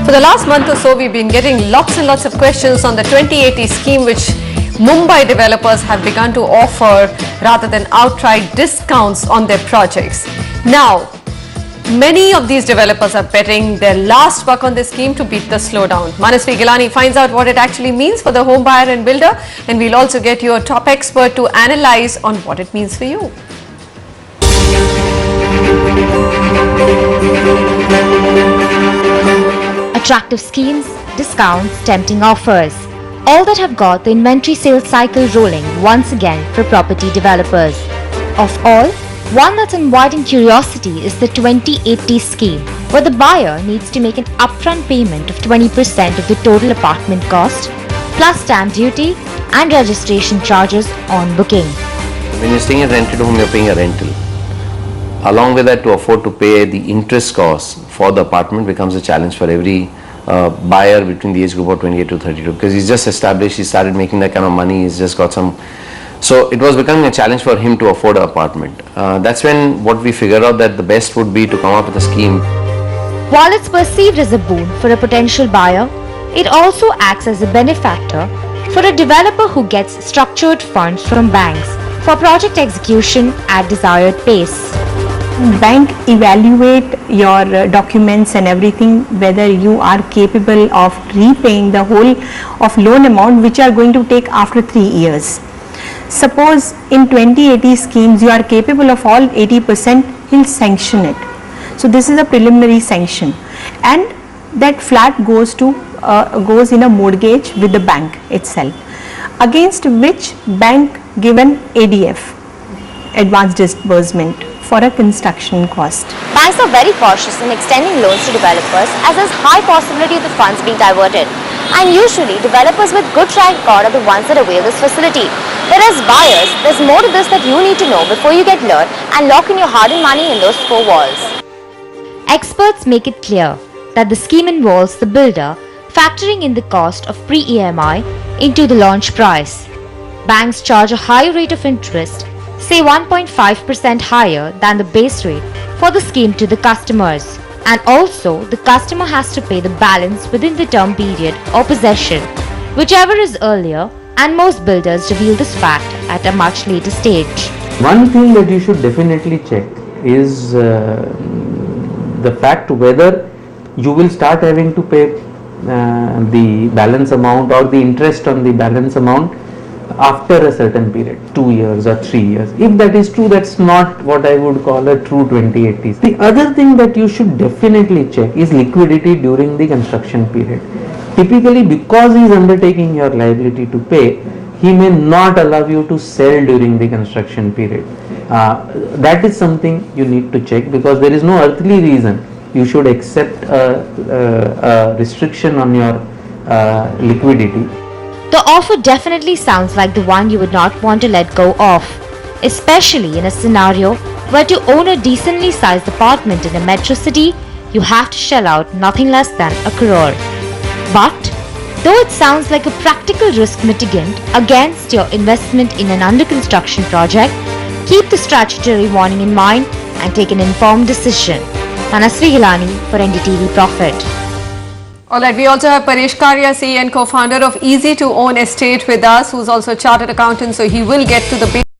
For the last month or so, we've been getting lots and lots of questions on the 2080 scheme which Mumbai developers have begun to offer rather than outright discounts on their projects. Now, many of these developers are betting their last buck on this scheme to beat the slowdown. Manasvi Gilani finds out what it actually means for the home buyer and builder, and we'll also get your top expert to analyze on what it means for you. Attractive schemes, discounts, tempting offers. All that have got the inventory sales cycle rolling once again for property developers. Of all, one that's inviting curiosity is the 2080 scheme, where the buyer needs to make an upfront payment of 20% of the total apartment cost, plus stamp duty and registration charges on booking. When you're staying in a rented home, you're paying a rental. Along with that, to afford to pay the interest costs for the apartment becomes a challenge for every buyer between the age group of 28 to 32, because he's just established, he started making that kind of money, he's just got some. So it was becoming a challenge for him to afford an apartment. That's when what we figured out that the best would be to come up with a scheme. While it's perceived as a boon for a potential buyer, it also acts as a benefactor for a developer who gets structured funds from banks for project execution at desired pace. Bank evaluate your documents and everything, whether you are capable of repaying the whole of loan amount which are going to take after 3 years. Suppose in 2080 schemes you are capable of all 80%, he'll sanction it. So this is a preliminary sanction, and that flat goes in a mortgage with the bank itself, against which bank given ADF, advance disbursement, for a construction cost. Banks are very cautious in extending loans to developers as there's high possibility of the funds being diverted. And usually, developers with good track record are the ones that avail this facility. Whereas buyers, there's more to this that you need to know before you get lured and lock in your hard-earned money in those 4 walls. Experts make it clear that the scheme involves the builder factoring in the cost of pre-EMI into the launch price. Banks charge a high rate of interest, say 1.5% higher than the base rate for the scheme to the customers. And also, the customer has to pay the balance within the term period or possession, whichever is earlier, and most builders reveal this fact at a much later stage. One thing that you should definitely check is the fact whether you will start having to pay the balance amount or the interest on the balance amount after a certain period, 2 years or 3 years. If that is true, that's not what I would call a true 2080. The other thing that you should definitely check is liquidity during the construction period. Typically, because he is undertaking your liability to pay, he may not allow you to sell during the construction period. That is something you need to check, because there is no earthly reason you should accept a restriction on your liquidity. The offer definitely sounds like the one you would not want to let go of, especially in a scenario where to own a decently sized apartment in a metro city, you have to shell out nothing less than a crore. But, though it sounds like a practical risk mitigant against your investment in an under construction project, keep the statutory warning in mind and take an informed decision. Manasvi Gilani for NDTV Profit. Alright, we also have Paresh Karya, CEO and co-founder of Easy to Own Estate with us, who's also a chartered accountant, so he will get to the big